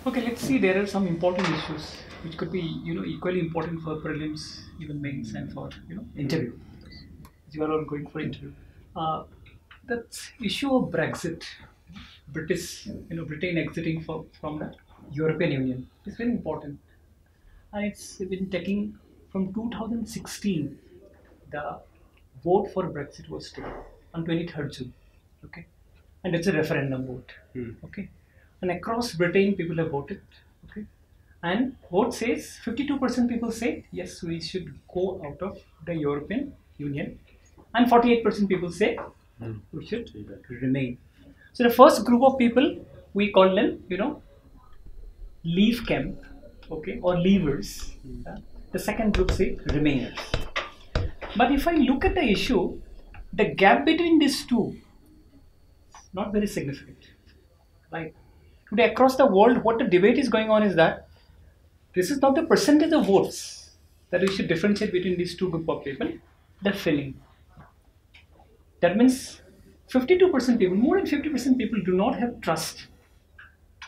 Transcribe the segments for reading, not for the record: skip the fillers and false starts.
Okay, let's see. There are some important issues which could be, equally important for prelims, even mains, and for interview. You are all going for interview. Uh, that issue of Brexit, Britain exiting from the European Union is very important, and it's been taking from 2016. The vote for Brexit was taken on 23rd June. Okay, and it's a referendum vote. Okay, and across Britain, people have voted. Okay, and vote says 52% people say yes, we should go out of the European Union, and 48% people say we should remain. So the first group of people we call them, leave camp, okay, or leavers. The second group say remainers. But if I look at the issue, the gap between these two is not very significant. Right? Today across the world, what the debate is going on is that this is not the percentage of votes that we should differentiate between these two group of people, the feeling. That means 52% people, more than 50% people do not have trust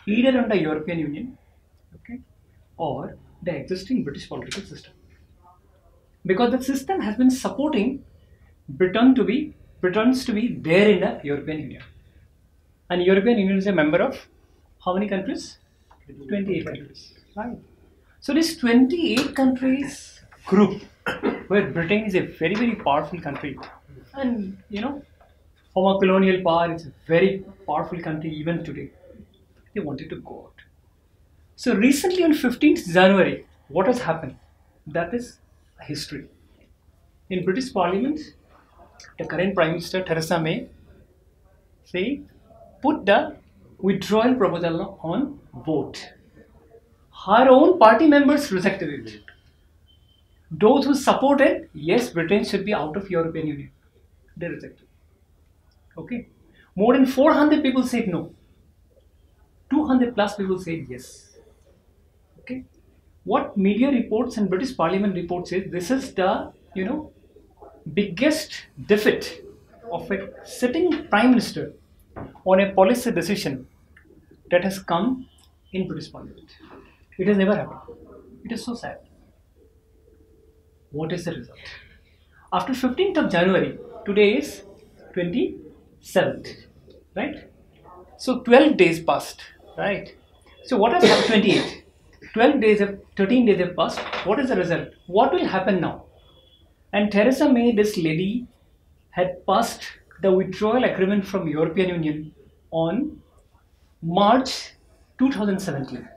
either on the European Union, okay, or the existing British political system. Because the system has been supporting Britons to be there in the European Union. And European Union is a member of how many countries? 28 countries. Right. So this 28 countries group, where Britain is a very, very powerful country, and former colonial power is a very powerful country even today. They wanted to go out. So recently on 15th January, what has happened? That is history. In British Parliament, the current Prime Minister Theresa May put the withdrawal proposal on vote. Her own party members rejected it. Those who supported, yes, Britain should be out of European Union, they rejected. Okay, more than 400 people said no. 200 plus people said yes. Okay, what media reports and British Parliament reports is this is the biggest defeat of a sitting Prime Minister on a policy decision that has come in British Parliament. It has never happened. It is so sad. What is the result? After 15th of January, today is 27th, right? So 12 days passed, right? So what has happened? 28. 12 days, 13 days have passed. What is the result? What will happen now? And Theresa May, this lady, had passed the withdrawal agreement from European Union on March 2017.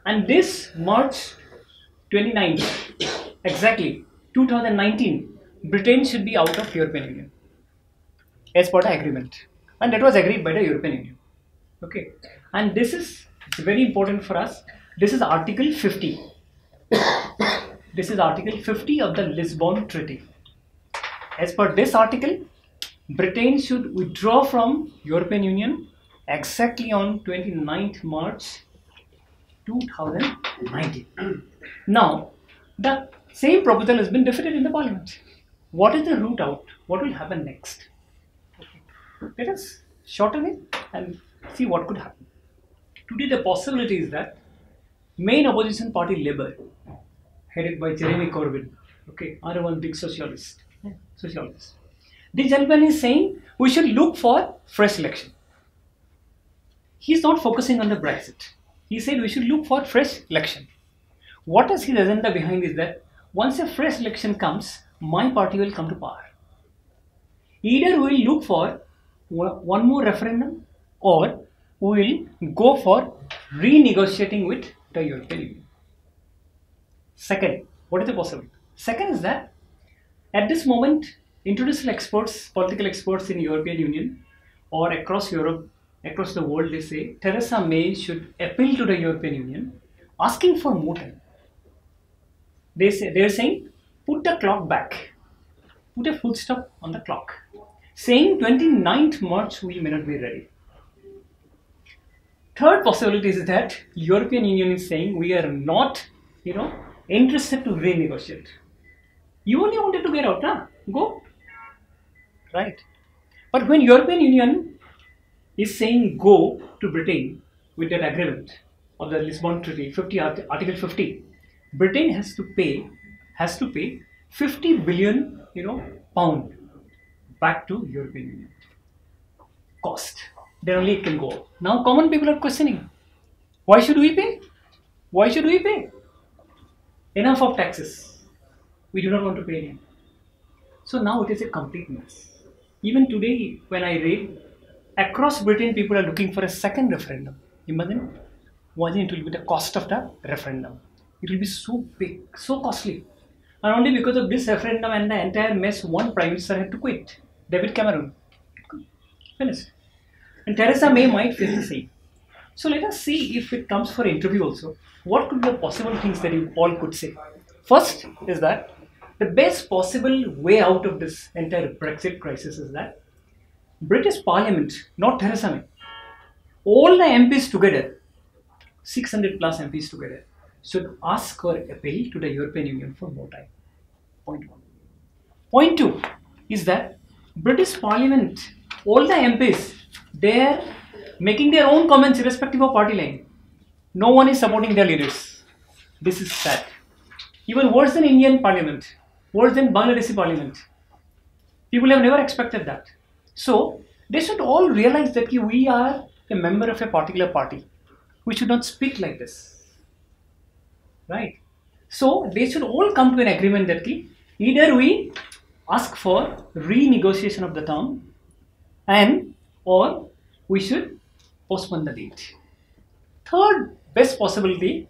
And this March 29th, exactly 2019, Britain should be out of European Union as per the agreement, and that was agreed by the European Union. Okay, and this is very important for us. This is Article 50. This is Article 50 of the Lisbon Treaty. As per this article, Britain should withdraw from European Union exactly on 29th March 2019. Now, the same proposal has been defeated in the Parliament. What is the route out? What will happen next? Okay. Let us shorten it and see what could happen. Today, the possibility is that main opposition party Labour, headed by Jeremy Corbyn, okay, are one big socialist. This gentleman is saying we should look for fresh election. He is not focusing on the Brexit. He said we should look for fresh election. What is his agenda behind is that once a fresh election comes, my party will come to power. Either we will look for one more referendum, or we will go for renegotiating with the European Union. Second, what is the possibility? Second is that at this moment, international experts, political experts in European Union or across Europe, across the world, they say Theresa May should appeal to the European Union, asking for more time. They are saying put the clock back, put a full stop on the clock, saying 29th March we may not be ready. Third possibility is that European Union is saying we are not, interested to renegotiate. You only wanted to get out, huh? Go. Right. But when European Union is saying go to Britain with that agreement of the Lisbon Treaty, Article 50, Britain has to pay 50 billion, pound back to European Union cost. Then only it can go up. Now common people are questioning, why should we pay? Why should we pay? Enough of taxes. We do not want to pay anymore. So now it is a complete mess. Even today, when I read, across Britain, people are looking for a second referendum. Imagine what it will be the cost of the referendum. It will be so big, so costly. And only because of this referendum and the entire mess, one prime minister had to quit. David Cameron. Finished. And Theresa May might feel the same. So let us see if it comes for interview also. What could be the possible things that you all could say? First is that the best possible way out of this entire Brexit crisis is that British Parliament, not Theresa May, all the MPs together, 600 plus MPs together, should ask or appeal to the European Union for more time. Point one. Point two is that British Parliament, all the MPs, they are making their own comments irrespective of party line. No one is supporting their leaders. This is sad. Even worse than Indian Parliament, worse than Bangladeshi Parliament. People have never expected that. So they should all realize that we are a member of a particular party. We should not speak like this. Right? So they should all come to an agreement that either we ask for renegotiation of the term or we should postpone the date. Third best possibility,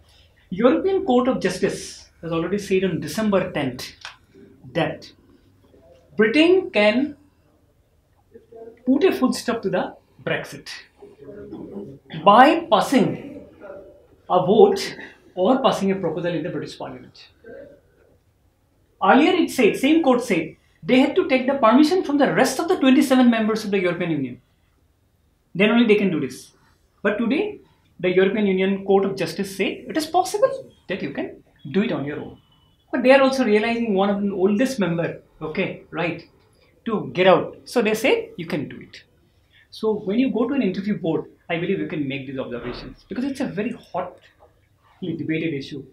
European Court of Justice has already said on December 10th that Britain can put a full stop to the Brexit by passing a vote or passing a proposal in the British Parliament. Earlier it said, same court said, they had to take the permission from the rest of the 27 members of the European Union. Then only they can do this. But today, the European Union Court of Justice said it is possible that you can do it on your own. But they are also realizing one of the oldest member, to get out. So they say you can do it. So when you go to an interview board, I believe you can make these observations because it's a very hotly debated issue.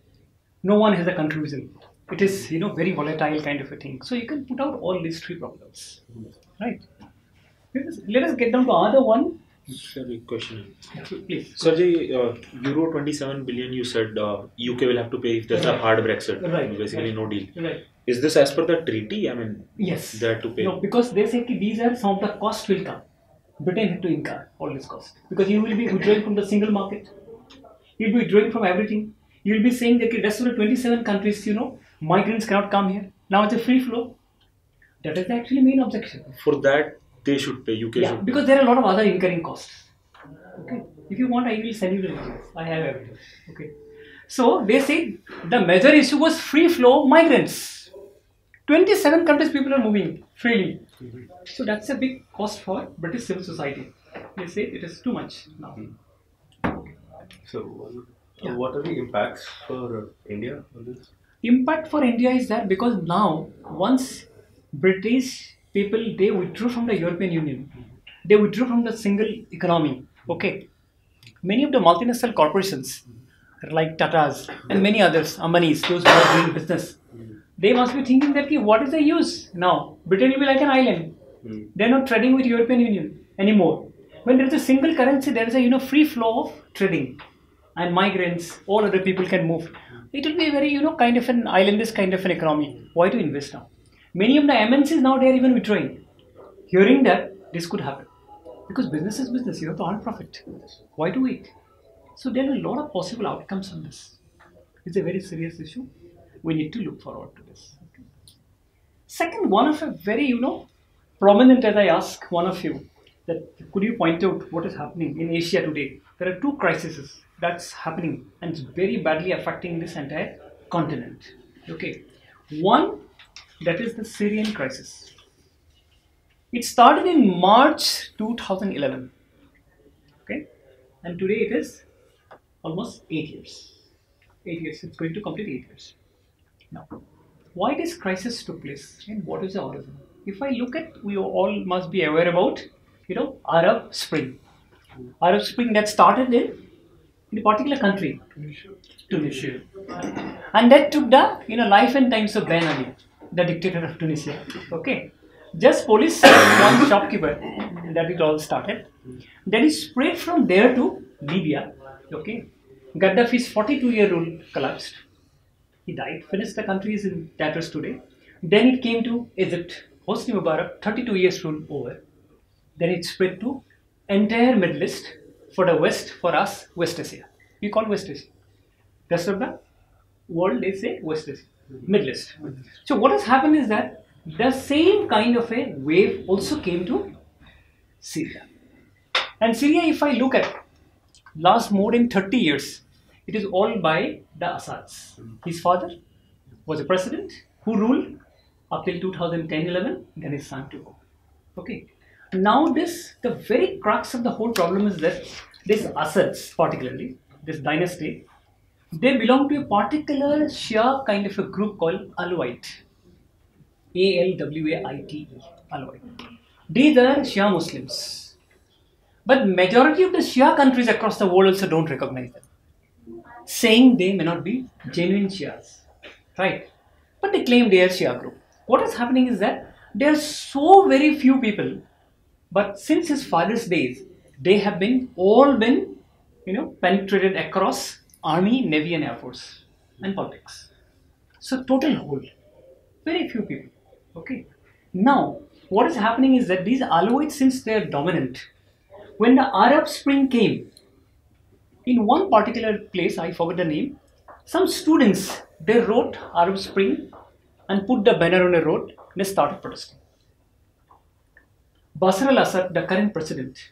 No one has a conclusion. It is, very volatile kind of a thing. So you can put out all these three problems, right? Let us get down to other one. Sorry, question. Please. Sergey, Euro 27 billion you said UK will have to pay if there's a hard Brexit. Right. Basically no deal. Right. Is this as per the treaty? I mean, yes. They have to pay. No, because they say these are some of the costs will come. Britain had to incur all this cost. Because you will be withdrawing from the single market. You'll be withdrawing from everything. You'll be saying that the rest of the 27 countries, migrants cannot come here. Now it's a free flow. That is the actually main objection. For that, they should pay. UK should pay. Because there are a lot of other incurring costs. Okay. If you want, I will send you the details. I have everything. Okay. So they say the major issue was free flow migrants. 27 countries people are moving freely. So that's a big cost for British civil society. They say it is too much now. So what are the impacts for India on this? Impact for India is that because now once British people, they withdrew from the European Union, they withdrew from the single economy. Okay, many of the multinational corporations like Tata's and many others, Ambanis, those who are doing business, they must be thinking that what is the use now? Britain will be like an island. They're not trading with European Union anymore. When there is a single currency, there is a free flow of trading, and migrants, all other people can move. It will be a very kind of an islandish kind of an economy. Why to invest now? Many of the MNCs now, they are even withdrawing. Hearing that this could happen. Because business is business, you have to earn profit. Why to wait? So there are a lot of possible outcomes on this. It's a very serious issue. We need to look forward to this. Okay. Second, one of a very, prominent, as I ask one of you, that could you point out what is happening in Asia today? There are two crises that's happening and it's very badly affecting this entire continent. Okay. One, that is the Syrian crisis. It started in March 2011. Okay. And today it is almost 8 years. 8 years. It's going to complete 8 years. Now, why this crisis took place and what is the origin? If I look at, we all must be aware about, Arab Spring. Arab Spring that started in in a particular country, Tunisia, and that took the life and times of Ben Ali, the dictator of Tunisia. Okay, just police one shopkeeper, that it all started. Then it spread from there to Libya. Okay, Gaddafi's 42-year rule collapsed. He died, finished the country is in tatters today. Then it came to Egypt. Hosni Mubarak, 32 years rule over. Then it spread to entire Middle East. For the West, for us, West Asia. We call West Asia. Rest of the world, they say West Asia, Middle East. So what has happened is that the same kind of a wave also came to Syria. And Syria, if I look at last more than 30 years, it is all by the Assads. His father was a president who ruled up till 2010-11, then his son took over. Okay. Now the very crux of the whole problem is that these Assads, particularly, this dynasty, they belong to a particular Shia kind of a group called Alawite. Alwaite. Alawite. These are Shia Muslims. But majority of the Shia countries across the world also don't recognize them, saying they may not be genuine Shias. Right? But they claim they are Shia group. What is happening is that there are so very few people, but since his father's days, they have all been penetrated across army, navy and air force and politics. So total whole, very few people. Okay. Now, what is happening is that these Alawites, since they are dominant, when the Arab Spring came, in one particular place, I forgot the name, some students, they wrote Arab Spring and put the banner on a road and they started protesting. Bashar al-Assad, the current president,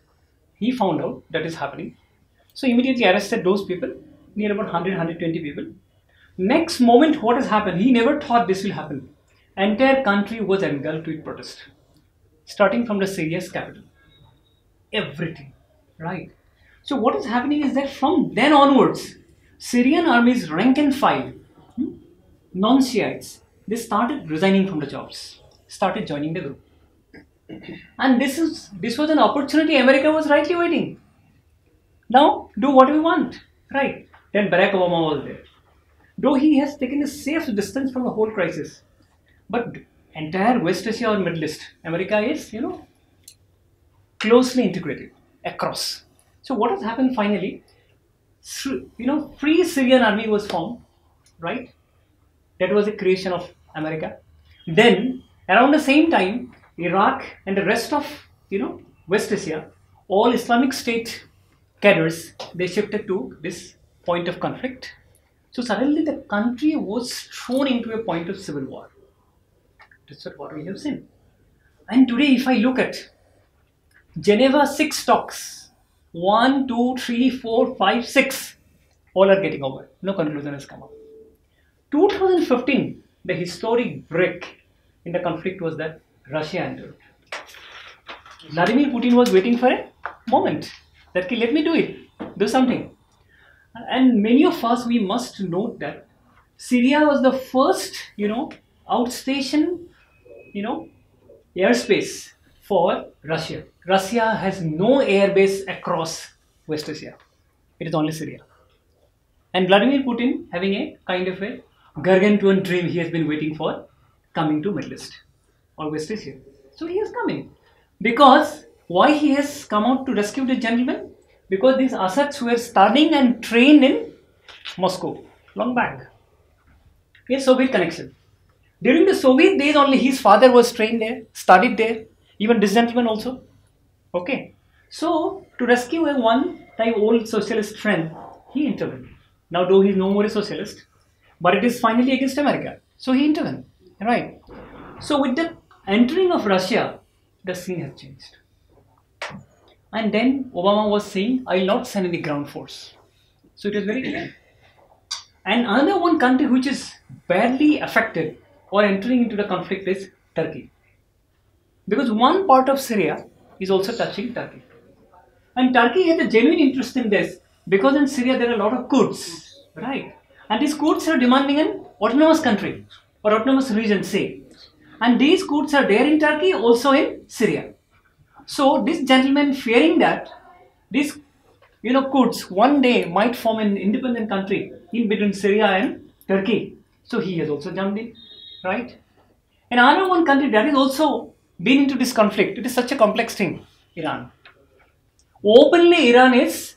he found out that is happening. So immediately arrested those people, near about 100-120 people. Next moment, what has happened? He never thought this will happen. Entire country was engulfed with protest. Starting from the Syria's capital. Everything. Right? So what is happening is that from then onwards, Syrian armies rank and file, non-Shiites, they started resigning from the jobs, started joining the group. And this was an opportunity America was rightly waiting. Now, do what we want. Right? Then Barack Obama was there. Though he has taken a safe distance from the whole crisis. But entire West Asia or Middle East, America is, closely integrated across. So what has happened finally? Free Syrian army was formed, right? That was a creation of America. Then, around the same time, Iraq and the rest of, West Asia, all Islamic State cadres, they shifted to this point of conflict. So suddenly the country was thrown into a point of civil war. That's what we have seen. And today, if I look at Geneva 6 talks, 1, 2, 3, 4, 5, 6, all are getting over. No conclusion has come up. 2015, the historic break in the conflict was that Russia entered. Vladimir Putin was waiting for a moment that let me do it, do something. And many of us, we must note that Syria was the first, outstation, airspace for Russia. Russia has no airbase across West Asia. It is only Syria. And Vladimir Putin having a kind of a gargantuan dream he has been waiting for, coming to Middle East or West Asia. So he is coming. Because why he has come out to rescue the gentleman? Because these Assads were studying and trained in Moscow long back. A Soviet connection. During the Soviet days only his father was trained there, studied there, even this gentleman also. Okay. So to rescue a one-time old socialist friend, he intervened. Now though he is no more a socialist, but it is finally against America. So he intervened. Right. So with the entering of Russia, the scene has changed. And then Obama was saying, I will not send any ground force. So it is very clear. And another one country which is badly affected or entering into the conflict is Turkey. Because one part of Syria is also touching Turkey. And Turkey has a genuine interest in this because in Syria there are a lot of Kurds, right? And these Kurds are demanding an autonomous country or autonomous region, say. And these Kurds are there in Turkey, also in Syria. So this gentleman fearing that this, Kurds one day might form an independent country in between Syria and Turkey. So he has also jumped in, right? And another one country that is also been into this conflict. It is such a complex thing, Iran. Openly, Iran is,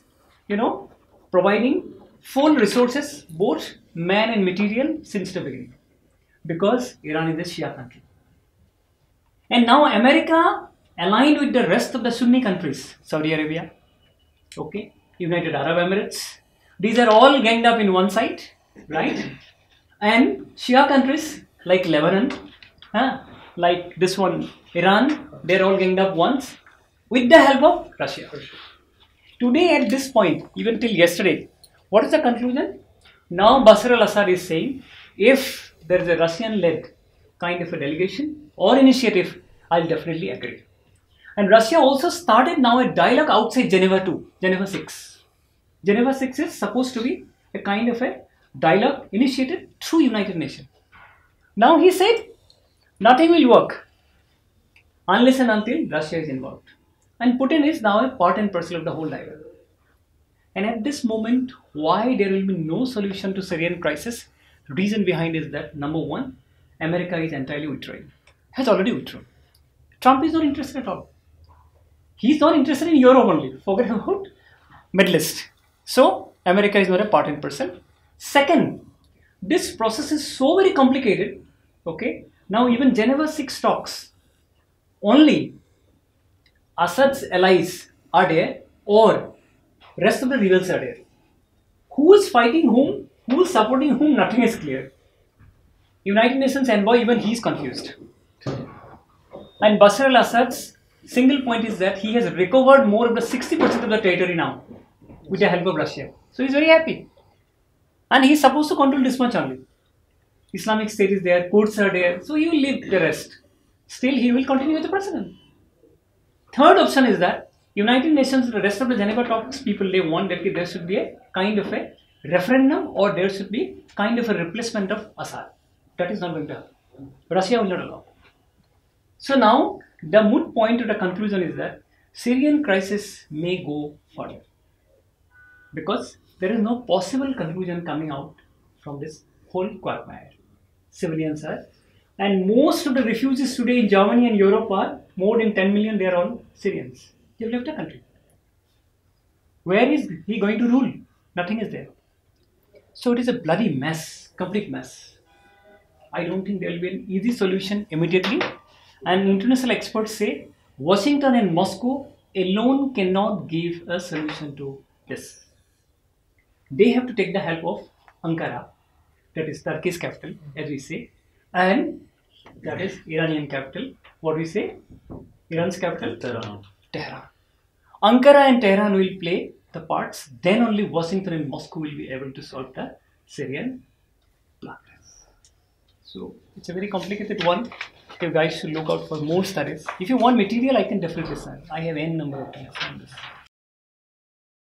providing full resources, both man and material, since the beginning, because Iran is a Shia country. And now America aligned with the rest of the Sunni countries, Saudi Arabia, okay, United Arab Emirates. These are all ganged up in one side, right? And Shia countries like Lebanon, like this one, Iran, they're all ganged up once with the help of Russia. Today, at this point, even till yesterday, what is the conclusion? Now Bashar al-Assad is saying, if there is a Russian-led kind of a delegation or initiative, I'll definitely agree. And Russia also started now a dialogue outside Geneva too, Geneva 6. Geneva 6 is supposed to be a kind of a dialogue initiated through United Nations. Now he said, nothing will work unless and until Russia is involved. And Putin is now a part and parcel of the whole dialogue. And at this moment, why there will be no solution to Syrian crisis? The reason behind is that, number one, America is entirely withdrawing, has already withdrawn. Trump is not interested at all. He is not interested in Europe only. Forget about Middle East. So, America is not a part and parcel. Second, this process is so very complicated. Okay, now even Geneva 6 talks, only Assad's allies are there, or rest of the rebels are there. Who is fighting whom? Who is supporting whom? Nothing is clear. United Nations envoy, even he is confused. And Bashar al-Assad's single point is that he has recovered more of the 60% of the territory now with the help of Russia. So he's very happy. And he's supposed to control this much only. Islamic State is there, Kurds are there, so he will leave the rest. Still, he will continue with the president. Third option is that United Nations, the rest of the Geneva talks people, they want that there should be a kind of a referendum, or there should be kind of a replacement of Assad. That is not going to happen. Russia will not allow. So now the moot point to the conclusion is that Syrian crisis may go further, because there is no possible conclusion coming out from this whole quagmire. Civilians are, and most of the refugees today in Germany and Europe are more than 10 million. They are all Syrians. They have left the country. Where is he going to rule? Nothing is there. So it is a bloody mess, complete mess. I don't think there will be an easy solution immediately. And international experts say Washington and Moscow alone cannot give a solution to this. They have to take the help of Ankara, that is Turkey's capital, as we say, and that is Iranian capital. What we say? Iran's capital? Tehran. Ankara and Tehran will play the parts. Then only Washington and Moscow will be able to solve the Syrian progress. So it's a very complicated one. You guys should look out for more studies. If you want material, I can definitely send. I have n number of things on this.